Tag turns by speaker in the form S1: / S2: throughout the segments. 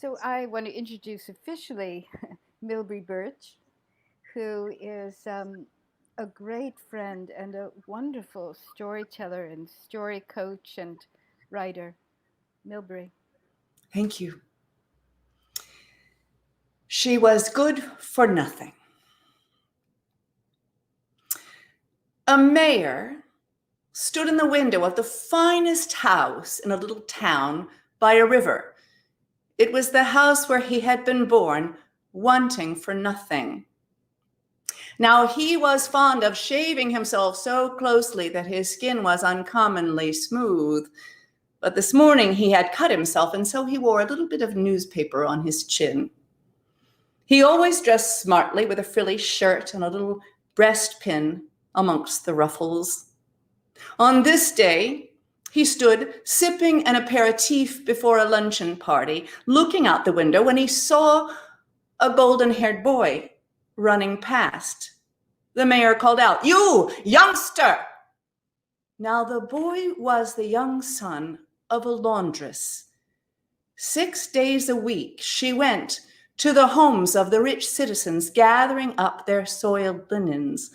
S1: So I want to introduce officially Milbre Burch, who is a great friend and a wonderful storyteller and story coach and writer. Milbre.
S2: Thank you. She was good for nothing. A mayor stood in the window of the finest house in a little town by a river. It was the house where he had been born, wanting for nothing. Now he was fond of shaving himself so closely that his skin was uncommonly smooth. But this morning he had cut himself, and so he wore a little bit of newspaper on his chin. He always dressed smartly with a frilly shirt and a little breastpin amongst the ruffles. On this day, he stood sipping an aperitif before a luncheon party, looking out the window when he saw a golden-haired boy running past. The mayor called out, "You, youngster!" Now the boy was the young son of a laundress. 6 days a week she went to the homes of the rich citizens, gathering up their soiled linens.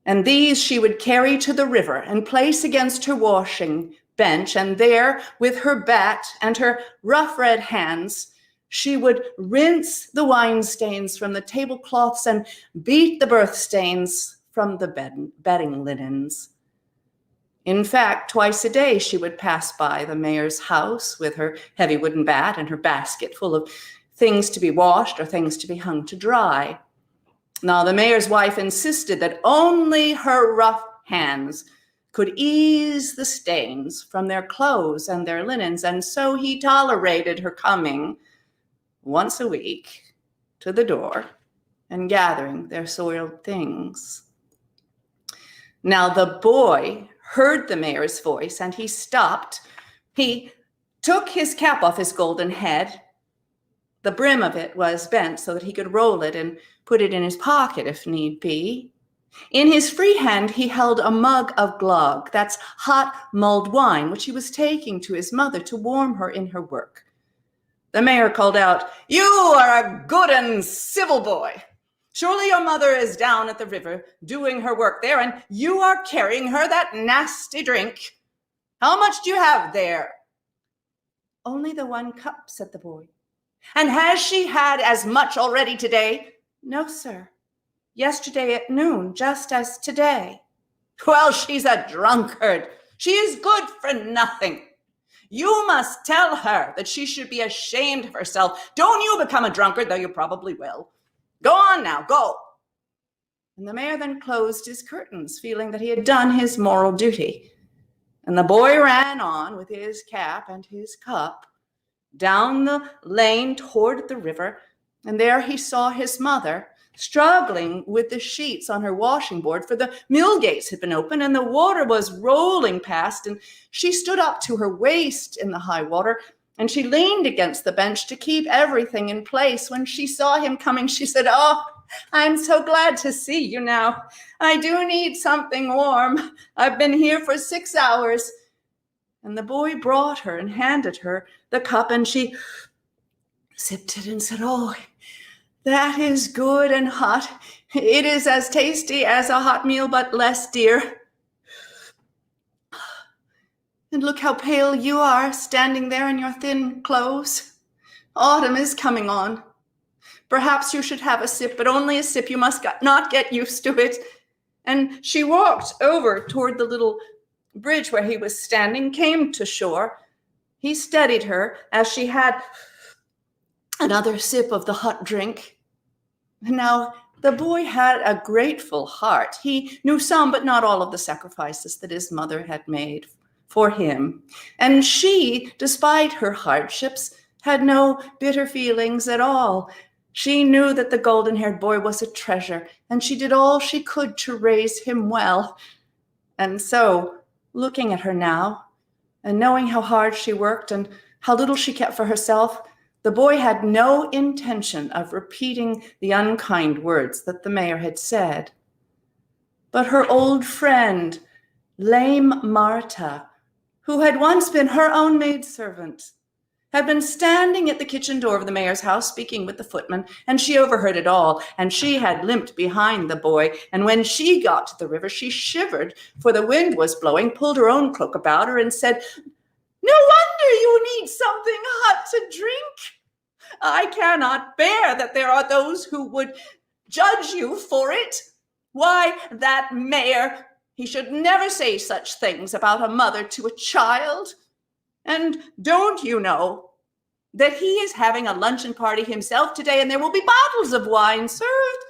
S2: And these she would carry to the river and place against her washing bench, and there, with her bat and her rough red hands, she would rinse the wine stains from the tablecloths and beat the birth stains from the bedding linens. In fact, twice a day she would pass by the mayor's house with her heavy wooden bat and her basket full of things to be washed or things to be hung to dry. Now, the mayor's wife insisted that only her rough hands could ease the stains from their clothes and their linens, and so he tolerated her coming once a week to the door and gathering their soiled things. Now, the boy heard the mayor's voice, and he stopped. He took his cap off his golden head. The brim of it was bent so that he could roll it and put it in his pocket if need be. In his free hand, he held a mug of glögg, that's hot mulled wine, which he was taking to his mother to warm her in her work. The mayor called out, "You are a good and civil boy. Surely your mother is down at the river doing her work there, and you are carrying her that nasty drink. How much do you have there?" "Only the 1 cup," said the boy. "And has she had as much already today?" "No, sir. Yesterday at noon, just as today." "Well, she's a drunkard. She is good for nothing. You must tell her that she should be ashamed of herself. Don't you become a drunkard, though you probably will. Go on now, go." And the mayor then closed his curtains, feeling that he had done his moral duty. And the boy ran on with his cap and his cup down the lane toward the river, and there he saw his mother struggling with the sheets on her washing board, for the mill gates had been open and the water was rolling past, and she stood up to her waist in the high water, and she leaned against the bench to keep everything in place. When she saw him coming, she said, "Oh, I'm so glad to see you now. I do need something warm. I've been here for 6 hours." And the boy brought her and handed her the cup, and she sipped it and said, "Oh, that is good and hot. It is as tasty as a hot meal, but less dear. And look how pale you are, standing there in your thin clothes. Autumn is coming on. Perhaps you should have a sip, but only a sip. You must not get used to it." And she walked over toward the little bridge where he was standing, came to shore. He steadied her as she had another sip of the hot drink. Now, the boy had a grateful heart. He knew some, but not all, of the sacrifices that his mother had made for him. And she, despite her hardships, had no bitter feelings at all. She knew that the golden-haired boy was a treasure, and she did all she could to raise him well. And so, looking at her now, and knowing how hard she worked and how little she kept for herself, the boy had no intention of repeating the unkind words that the mayor had said. But her old friend, lame Marta, who had once been her own maidservant, had been standing at the kitchen door of the mayor's house speaking with the footman, and she overheard it all, and she had limped behind the boy, and when she got to the river, she shivered, for the wind was blowing, pulled her own cloak about her, and said, "No wonder you need something hot to drink. I cannot bear that there are those who would judge you for it. Why, that mayor, he should never say such things about a mother to a child. And don't you know that he is having a luncheon party himself today, and there will be bottles of wine served,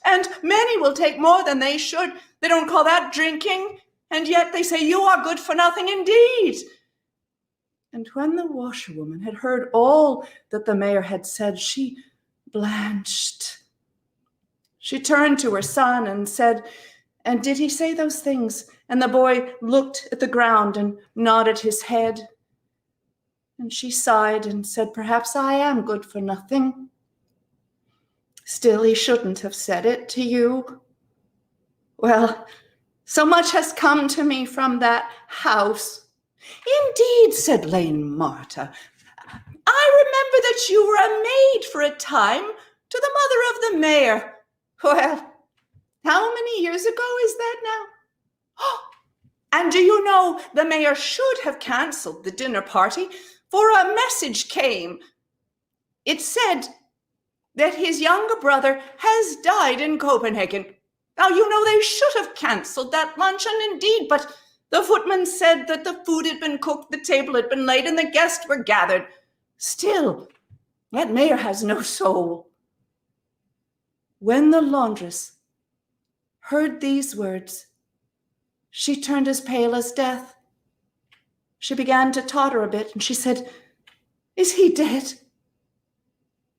S2: and many will take more than they should. They don't call that drinking, and yet they say you are good for nothing indeed." And when the washerwoman had heard all that the mayor had said, she blanched. She turned to her son and said, "And did he say those things?" And the boy looked at the ground and nodded his head. And she sighed and said, "Perhaps I am good for nothing. Still, he shouldn't have said it to you. Well, so much has come to me from that house." "Indeed," said lame Martha, "I remember that you were a maid for a time to the mother of the mayor. Well, how many years ago is that now? Oh, and do you know the mayor should have cancelled the dinner party, for a message came. It said that his younger brother has died in Copenhagen. Now, you know, they should have cancelled that luncheon indeed, but the footman said that the food had been cooked, the table had been laid, and the guests were gathered. Still, that mayor has no soul." When the laundress heard these words, she turned as pale as death. She began to totter a bit, and she said, "Is he dead?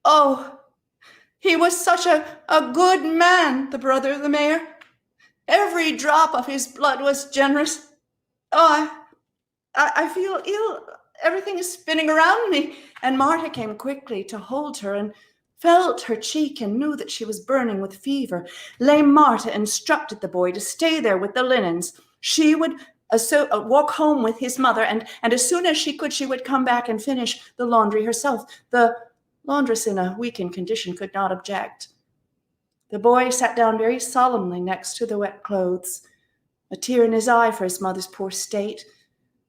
S2: Oh, he was such a good man, the brother of the mayor. Every drop of his blood was generous. Oh, I feel ill. Everything is spinning around me." And Martha came quickly to hold her and felt her cheek and knew that she was burning with fever. Lame Martha instructed the boy to stay there with the linens. She would walk home with his mother, and as soon as she could, she would come back and finish the laundry herself. The laundress, in a weakened condition, could not object. The boy sat down very solemnly next to the wet clothes, a tear in his eye for his mother's poor state.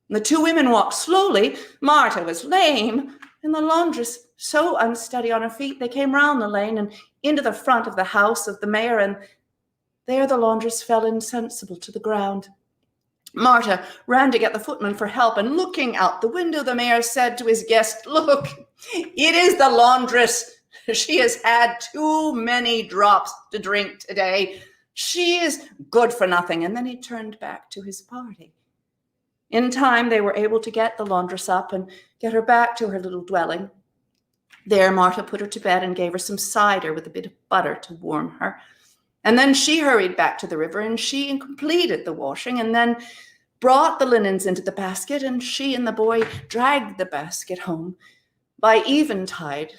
S2: The two women walked slowly. Martha was lame, and the laundress so unsteady on her feet. They came round the lane and into the front of the house of the mayor, and there the laundress fell insensible to the ground. Martha ran to get the footman for help, and looking out the window, the mayor said to his guest, "Look, it is the laundress. She has had too many drops to drink today. She is good for nothing." And then he turned back to his party. In time, they were able to get the laundress up and get her back to her little dwelling. There, Martha put her to bed and gave her some cider with a bit of butter to warm her. And then she hurried back to the river, and she completed the washing, and then brought the linens into the basket, and she and the boy dragged the basket home. By eventide,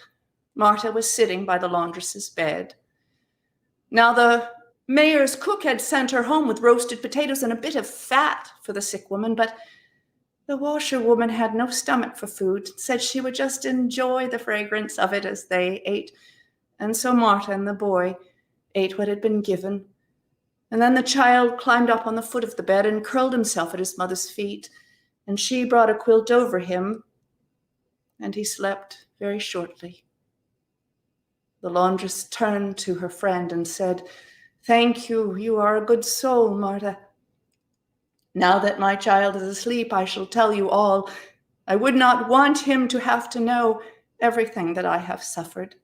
S2: Martha was sitting by the laundress's bed. Now the mayor's cook had sent her home with roasted potatoes and a bit of fat for the sick woman, but the washerwoman had no stomach for food, said she would just enjoy the fragrance of it as they ate. And so Martha and the boy ate what had been given. And then the child climbed up on the foot of the bed and curled himself at his mother's feet, and she brought a quilt over him, and he slept very shortly. The laundress turned to her friend and said, "Thank you. You are a good soul, Martha. Now that my child is asleep, I shall tell you all. I would not want him to have to know everything that I have suffered.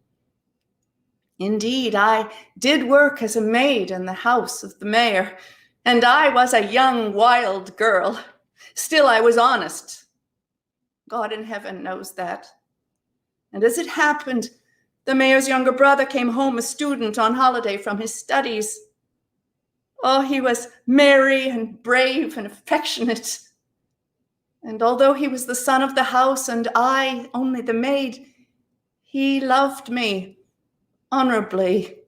S2: Indeed, I did work as a maid in the house of the mayor, and I was a young, wild girl. Still, I was honest. God in heaven knows that. And as it happened, the mayor's younger brother came home a student on holiday from his studies. Oh, he was merry and brave and affectionate. And although he was the son of the house and I only the maid, he loved me honorably,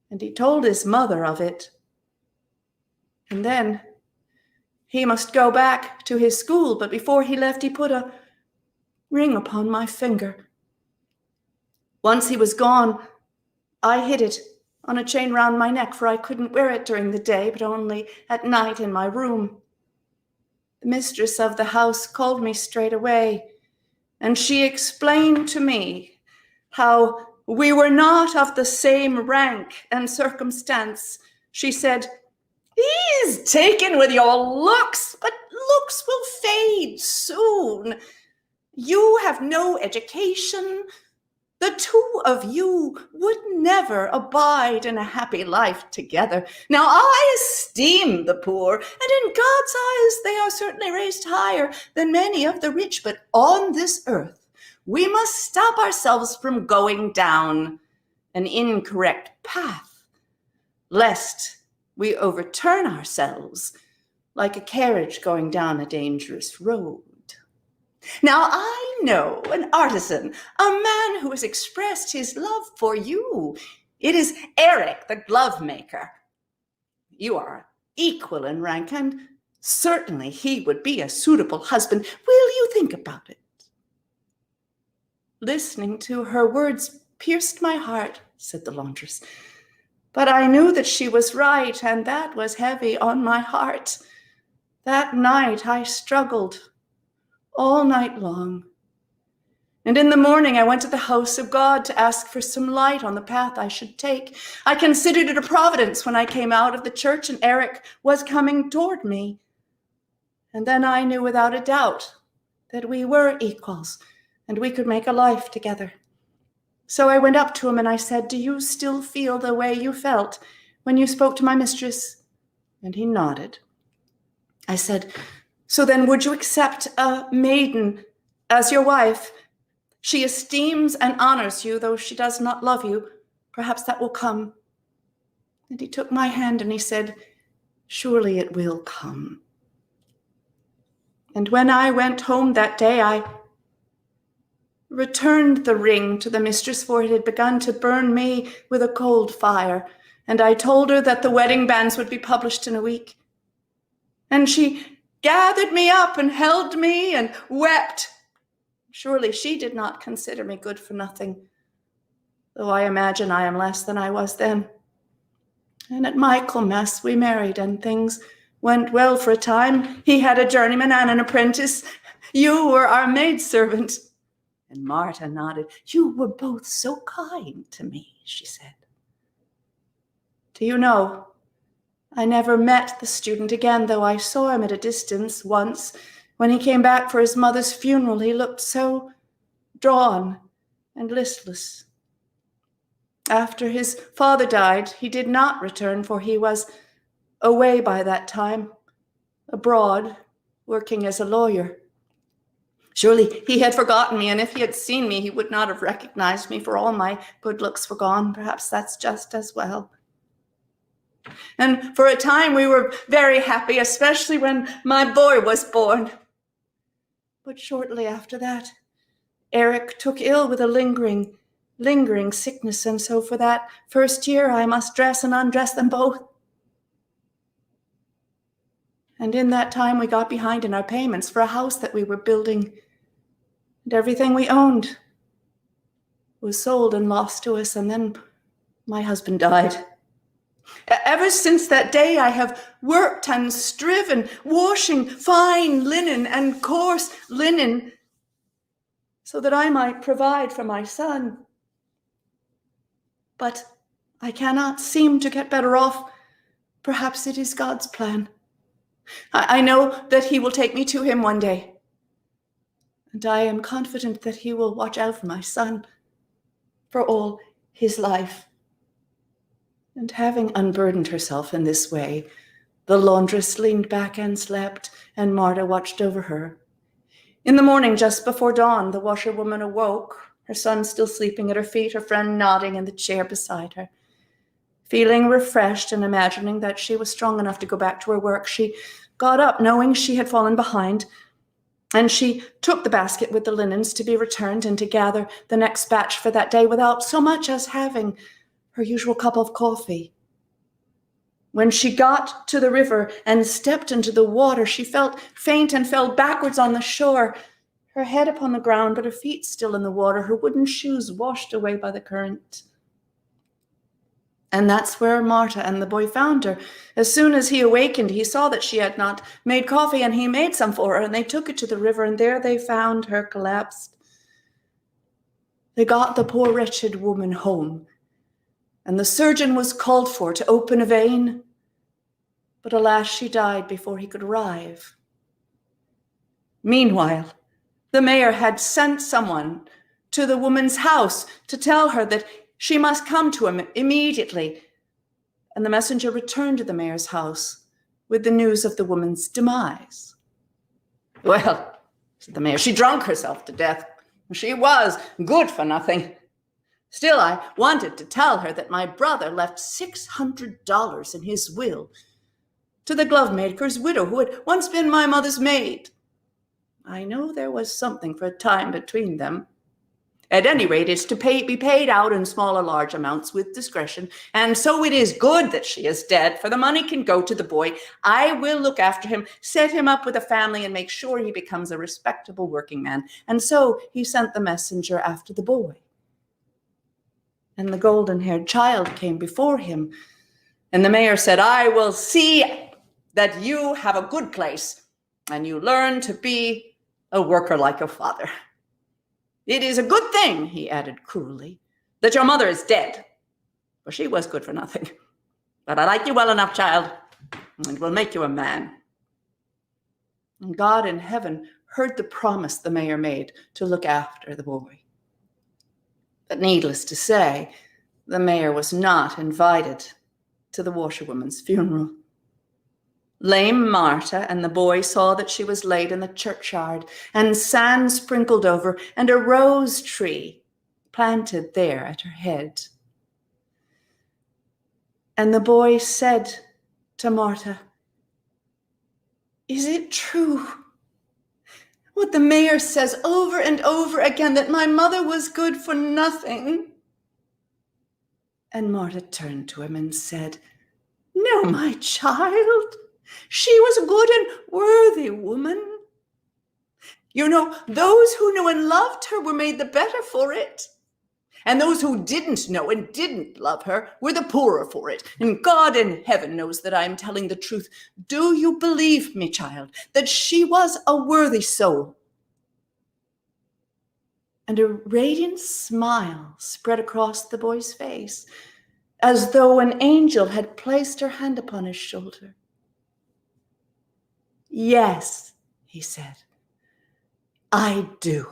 S2: and he told his mother of it. And then he must go back to his school, but before he left, he put a ring upon my finger. Once he was gone, I hid it on a chain round my neck, for I couldn't wear it during the day, but only at night in my room. The mistress of the house called me straight away, and she explained to me how we were not of the same rank and circumstance. She said, "He's taken with your looks, but looks will fade soon. You have no education. The two of you would never abide in a happy life together. Now, I esteem the poor, and in God's eyes they are certainly raised higher than many of the rich, but on this earth we must stop ourselves from going down an incorrect path, lest we overturn ourselves like a carriage going down a dangerous road." Now, I know an artisan, a man who has expressed his love for you. It is Eric, the glove maker. You are equal in rank, and certainly he would be a suitable husband. Will you think about it? Listening to her words pierced my heart, said the laundress. But I knew that she was right, and that was heavy on my heart. That night I struggled all night long. And in the morning I went to the house of God to ask for some light on the path I should take. I considered it a providence when I came out of the church and Eric was coming toward me. And then I knew without a doubt that we were equals and we could make a life together. So I went up to him and I said, "Do you still feel the way you felt when you spoke to my mistress?" And he nodded. I said, "So then would you accept a maiden as your wife? She esteems and honors you, though she does not love you. Perhaps that will come." And he took my hand and he said, "Surely it will come." And when I went home that day, I returned the ring to the mistress, for it had begun to burn me with a cold fire. And I told her that the wedding banns would be published in a week. And she gathered me up and held me and wept. Surely she did not consider me good for nothing, though I imagine I am less than I was then. And at Michaelmas we married, and things went well for a time. He had a journeyman and an apprentice. You were our maidservant. And Marta nodded. "You were both so kind to me," she said. Do you know, I never met the student again, though I saw him at a distance once. When he came back for his mother's funeral, he looked so drawn and listless. After his father died, he did not return, for he was away by that time, abroad, working as a lawyer. Surely he had forgotten me, and if he had seen me, he would not have recognized me, for all my good looks were gone. Perhaps that's just as well. And for a time we were very happy, especially when my boy was born. But shortly after that, Eric took ill with a lingering sickness, and so for that first year I must dress and undress them both. And in that time we got behind in our payments for a house that we were building, and everything we owned was sold and lost to us, and then my husband died. Ever since that day, I have worked and striven, washing fine linen and coarse linen, so that I might provide for my son. But I cannot seem to get better off. Perhaps it is God's plan. I know that he will take me to him one day, and I am confident that he will watch out for my son for all his life. And having unburdened herself in this way, the laundress leaned back and slept, and Marta watched over her. In the morning, just before dawn, the washerwoman awoke, her son still sleeping at her feet, her friend nodding in the chair beside her. Feeling refreshed and imagining that she was strong enough to go back to her work, she got up, knowing she had fallen behind, and she took the basket with the linens to be returned and to gather the next batch for that day without so much as having her usual cup of coffee. When she got to the river and stepped into the water, she felt faint and fell backwards on the shore. her head upon the ground, but her feet still in the water, her wooden shoes washed away by the current. And that's where Marta and the boy found her. As soon as he awakened, he saw that she had not made coffee, and he made some for her, and they took it to the river, and there they found her collapsed. They got the poor wretched woman home, and the surgeon was called for to open a vein, but alas, she died before he could arrive. Meanwhile, the mayor had sent someone to the woman's house to tell her that she must come to him immediately, and the messenger returned to the mayor's house with the news of the woman's demise. Well, said the mayor, she drank herself to death. She was good for nothing. Still, I wanted to tell her that my brother left $600 in his will to the glovemaker's widow, who had once been my mother's maid. I know there was something for a time between them. At any rate, it's to be paid out in small or large amounts with discretion, and so it is good that she is dead, for the money can go to the boy. I will look after him, set him up with a family, and make sure he becomes a respectable working man. And so he sent the messenger after the boy. And the golden-haired child came before him, and the mayor said, I will see that you have a good place, and you learn to be a worker like your father. It is a good thing, he added cruelly, that your mother is dead, for she was good for nothing. But I like you well enough, child, and will make you a man. And God in heaven heard the promise the mayor made to look after the boy. But needless to say, the mayor was not invited to the washerwoman's funeral. Lame Marta and the boy saw that she was laid in the churchyard, and sand sprinkled over, and a rose tree planted there at her head. And the boy said to Marta, is it true what the mayor says over and over again, that my mother was good for nothing? And Marta turned to him and said, no, my child. She was a good and worthy woman. You know, those who knew and loved her were made the better for it. And those who didn't know and didn't love her were the poorer for it. And God in heaven knows that I am telling the truth. Do you believe me, child, that she was a worthy soul? And a radiant smile spread across the boy's face, as though an angel had placed her hand upon his shoulder. Yes, he said, I do.